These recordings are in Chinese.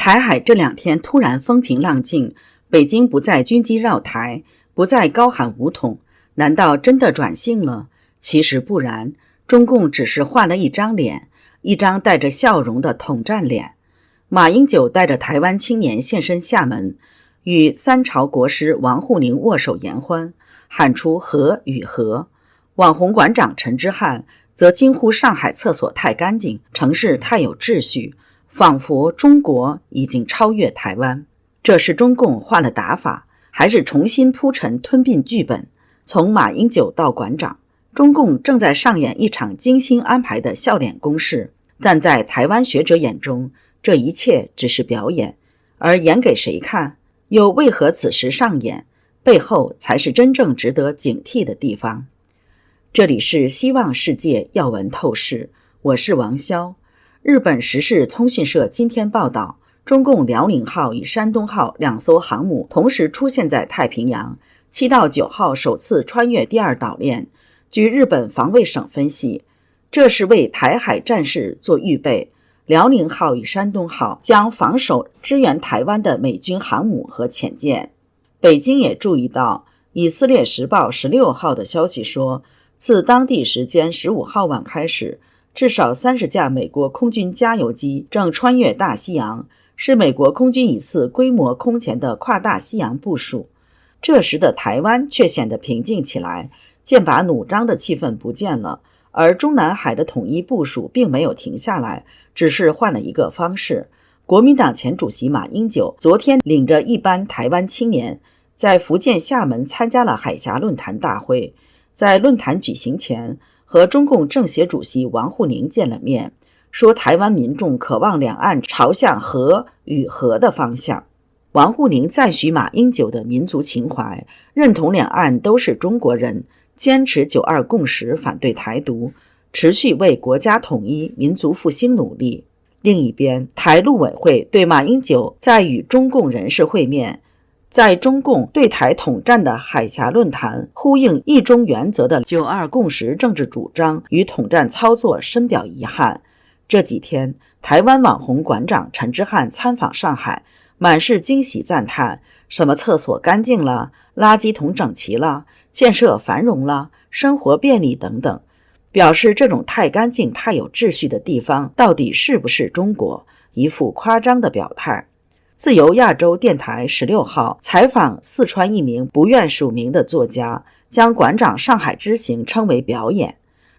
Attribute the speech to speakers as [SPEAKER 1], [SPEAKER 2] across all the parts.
[SPEAKER 1] 台海这2天突然风平浪静，北京不再军机绕台，不再高喊武统，难道真的转性了？其实不然，中共只是换了一张脸，一张带着笑容的统战脸。马英九带着台湾青年现身厦门，与三朝国师王沪宁握手言欢，喊出和与和。网红馆长陈之汉则惊呼上海厕所太干净，城市太有秩序，仿佛中国已经超越台湾。这是中共换了打法，还是重新铺陈吞并剧本？从马英九到馆长，中共正在上演一场精心安排的笑脸攻势，但在台湾学者眼中，这一切只是表演，而演给谁看？又为何此时上演？背后才是真正值得警惕的地方。这里是希望世界要闻透视，我是王潇。日本时事通讯社今天报道，中共辽宁号与山东号2艘航母同时出现在太平洋，7到9号首次穿越第2岛链。据日本防卫省分析，这是为台海战事做预备。辽宁号与山东号将防守支援台湾的美军航母和潜舰。北京也注意到，以色列时报16号的消息说，自当地时间15号晚开始，至少30架美国空军加油机正穿越大西洋，是美国空军一次规模空前的跨大西洋部署。这时的台湾却显得平静起来，剑拔弩张的气氛不见了，而中南海的统一部署并没有停下来，只是换了一个方式。国民党前主席马英九昨天领着一班台湾青年，在福建厦门参加了海峡论坛大会。在论坛举行前，和中共政协主席王沪宁见了面，说台湾民众渴望两岸朝向和与和的方向。王沪宁赞许马英九的民族情怀，认同两岸都是中国人，坚持9·2共识，反对台独，持续为国家统一、民族复兴努力。另一边，台陆委会对马英九在与中共人士会面，在中共对台统战的海峡论坛呼应一中原则的9·2共识政治主张与统战操作深表遗憾。这几天，台湾网红馆长陈之汉参访上海，满是惊喜赞叹，什么厕所干净了，垃圾桶整齐了，建设繁荣了，生活便利等等，表示这种太干净太有秩序的地方到底是不是中国，一副夸张的表态。自由亚洲电台16号采访四川一名不愿署名的作家，将馆长上海之行称为表演。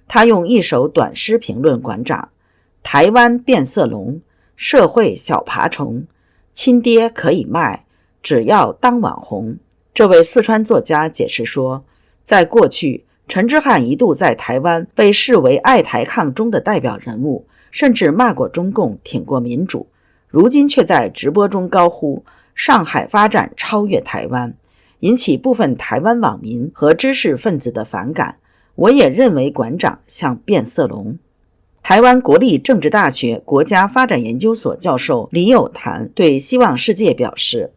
[SPEAKER 1] 他用一首短诗评论馆长：台湾变色龙，社会小爬虫，亲爹可以卖，只要当网红。这位四川作家解释说，在过去，陈之汉一度在台湾被视为爱台抗中的代表人物，甚至骂过中共，挺过民主，如今却在直播中高呼上海发展超越台湾，引起部分台湾网民和知识分子的反感。我也认为馆长像变色龙。台湾国立政治大学国家发展研究所教授李友谈对希望世界表示，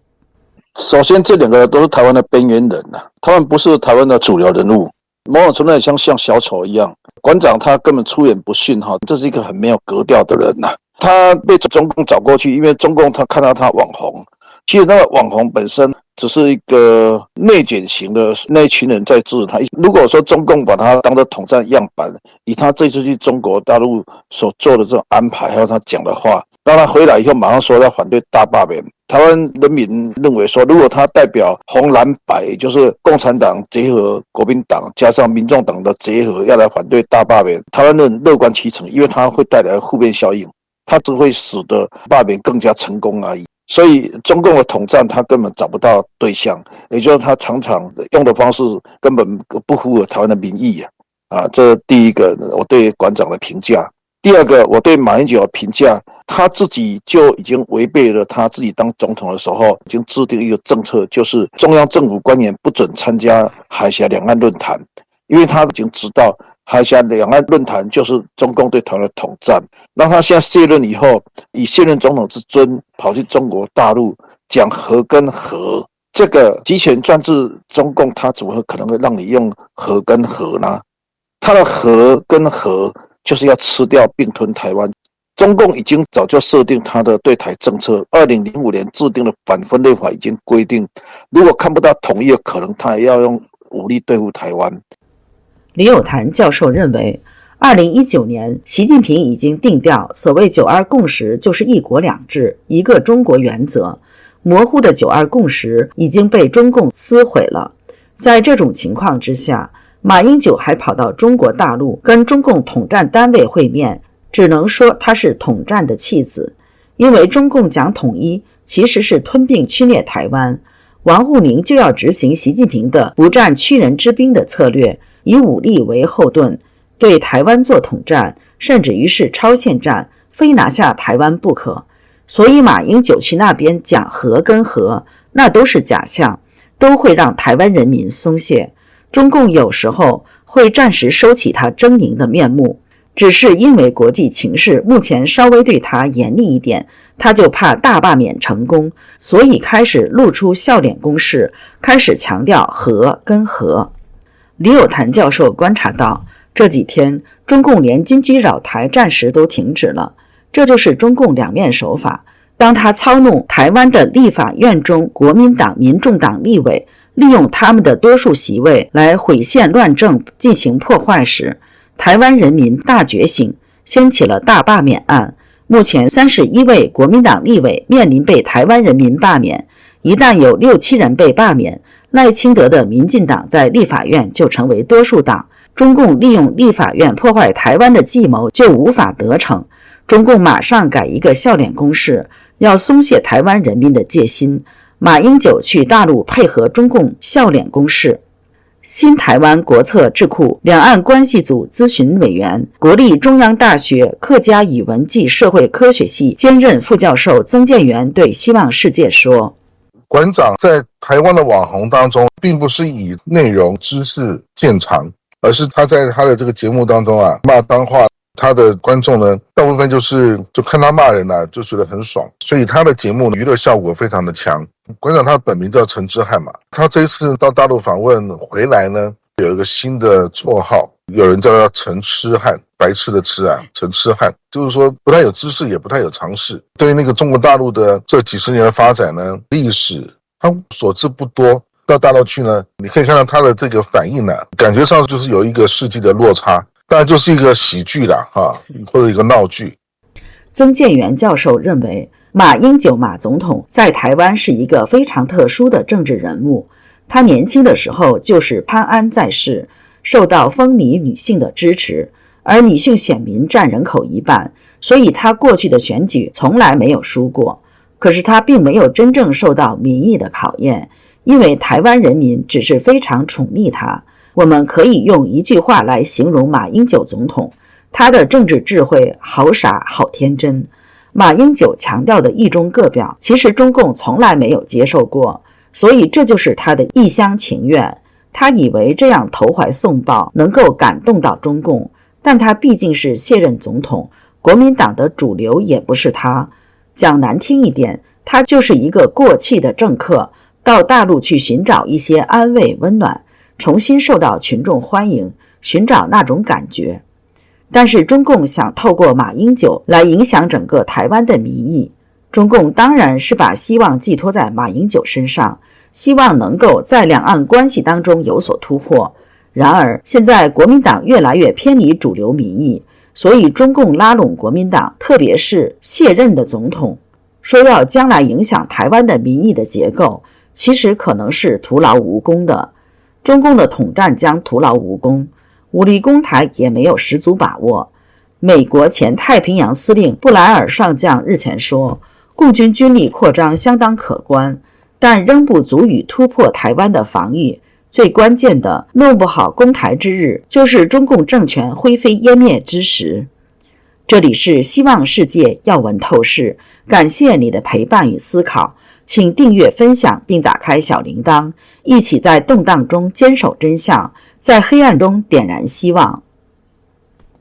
[SPEAKER 2] 首先这2个都是台湾的边缘人他们不是台湾的主流人物，某种程度像小丑一样。馆长他根本出言不逊这是一个很没有格调的人他被中共找过去，因为中共他看到他网红，其实那个网红本身只是一个内卷型的那一群人在治他。如果说中共把他当作统战样板，以他这次去中国大陆所做的这种安排，还有他讲的话，当他回来以后马上说要反对大罢免，台湾人民认为说，如果他代表红蓝白，也就是共产党结合国民党加上民众党的结合，要来反对大罢免，台湾人乐观其成，因为他会带来负面效应，它只会使得罢免更加成功而已。所以中共的统战他根本找不到对象，也就是他常常用的方式根本不符合台湾的民意这第一个我对馆长的评价。第二个，我对马英九的评价，他自己就已经违背了他自己当总统的时候已经制定一个政策，就是中央政府官员不准参加海峡两岸论坛，因为他已经知道海峡两岸论坛就是中共对台湾的统战。那他现在卸任以后，以现任总统之尊跑去中国大陆讲和跟和，这个集权专制中共他怎么可能会让你用和跟和呢？他的和跟和就是要吃掉并吞台湾，中共已经早就设定它的对台政策，2005年制定的反分类法已经规定，如果看不到统一的可能，它也要用武力对付台湾。
[SPEAKER 1] 李有谭教授认为，2019年习近平已经定调，所谓9·2共识就是一国两制、一个中国原则，模糊的9·2共识已经被中共撕毁了。在这种情况之下，马英九还跑到中国大陆跟中共统战单位会面，只能说他是统战的弃子。因为中共讲统一，其实是吞并侵略台湾，王沪宁就要执行习近平的不战屈人之兵的策略，以武力为后盾，对台湾做统战，甚至于是超限战，非拿下台湾不可。所以马英九去那边讲和跟和，那都是假象，都会让台湾人民松懈。中共有时候会暂时收起他狰狞的面目，只是因为国际情势目前稍微对他严厉一点，他就怕大罢免成功，所以开始露出笑脸攻势，开始强调和跟和。李有谭教授观察到，这几天中共连军机扰台暂时都停止了，这就是中共两面手法。当他操弄台湾的立法院中国民党、民众党立委，利用他们的多数席位来毁宪乱政进行破坏时，台湾人民大觉醒，掀起了大罢免案。目前31位国民党立委面临被台湾人民罢免，一旦有6、7人被罢免，赖清德的民进党在立法院就成为多数党，中共利用立法院破坏台湾的计谋就无法得逞。中共马上改一个笑脸攻势，要松懈台湾人民的戒心。马英九去大陆配合中共笑脸攻势。新台湾国策智库两岸关系组咨询委员、国立中央大学客家语文暨社会科学系兼任副教授曾建元对希望世界说，
[SPEAKER 3] 馆长在台湾的网红当中并不是以内容知识见长，而是他在他的这个节目当中骂脏话，他的观众呢大部分就看他骂人就觉得很爽，所以他的节目娱乐效果非常的强。馆长他的本名叫陈之汉嘛，他这一次到大陆访问回来呢，有一个新的绰号，有人叫他陈痴汉，白痴的痴陈痴汉，就是说不太有知识也不太有常识，对于那个中国大陆的这几十年的发展呢，历史他所知不多，到大陆去呢，你可以看到他的这个反应感觉上就是有一个世纪的落差，当然就是一个喜剧或者一个闹剧。
[SPEAKER 1] 曾建元教授认为，马英九马总统在台湾是一个非常特殊的政治人物，他年轻的时候就是潘安在世，受到风靡女性的支持，而女性选民占人口1半，所以他过去的选举从来没有输过。可是他并没有真正受到民意的考验，因为台湾人民只是非常宠溺他。我们可以用一句话来形容马英九总统，他的政治智慧好傻好天真。马英九强调的一中各表，其实中共从来没有接受过，所以这就是他的一厢情愿。他以为这样投怀送抱能够感动到中共，但他毕竟是卸任总统，国民党的主流也不是他。讲难听一点，他就是一个过气的政客，到大陆去寻找一些安慰温暖，重新受到群众欢迎，寻找那种感觉。但是中共想透过马英九来影响整个台湾的民意，中共当然是把希望寄托在马英九身上，希望能够在两岸关系当中有所突破。然而现在国民党越来越偏离主流民意，所以中共拉拢国民党，特别是卸任的总统，说要将来影响台湾的民意的结构，其实可能是徒劳无功的。中共的统战将徒劳无功，武力攻台也没有十足把握。美国前太平洋司令布莱尔上将日前说，共军军力扩张相当可观，但仍不足以突破台湾的防御。最关键的，弄不好攻台之日，就是中共政权灰飞烟灭之时。这里是希望世界要闻透视，感谢你的陪伴与思考，请订阅分享并打开小铃铛，一起在动荡中坚守真相，在黑暗中点燃希望。